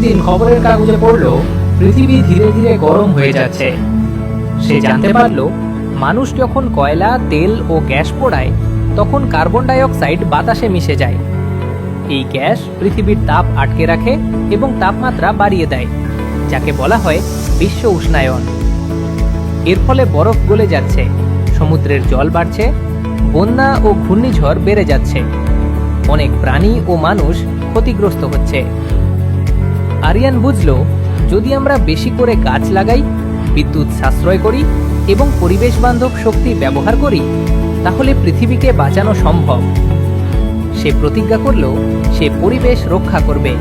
একদিন খবরের কাগজে পড়ল পৃথিবী ধীরে ধীরে গরম হয়ে যাচ্ছে। সে জানতে পারল মানুষ যখন কয়লা, তেল ও গ্যাস পোড়ায় তখন কার্বন ডাই অক্সাইড বাতাসে মিশে যায়। এই গ্যাস পৃথিবীর তাপ আটকে রাখে এবং তাপমাত্রা বাড়িয়ে দেয়, যাকে বলা হয় বিশ্ব উষ্ণায়ন। এর ফলে বরফ গলে যাচ্ছে, সমুদ্রের জল বাড়ছে, বন্যা ও ঘূর্ণিঝড় বেড়ে যাচ্ছে, অনেক প্রাণী ও মানুষ ক্ষতিগ্রস্ত হচ্ছে। আরিয়ান বুঝল, যদি আমরা বেশি করে গাছ লাগাই, বিদ্যুৎ সাশ্রয় করি এবং পরিবেশ বান্ধব শক্তি ব্যবহার করি, তাহলে পৃথিবীকে বাঁচানো সম্ভব। সে প্রতিজ্ঞা করল সে পরিবেশ রক্ষা করবে।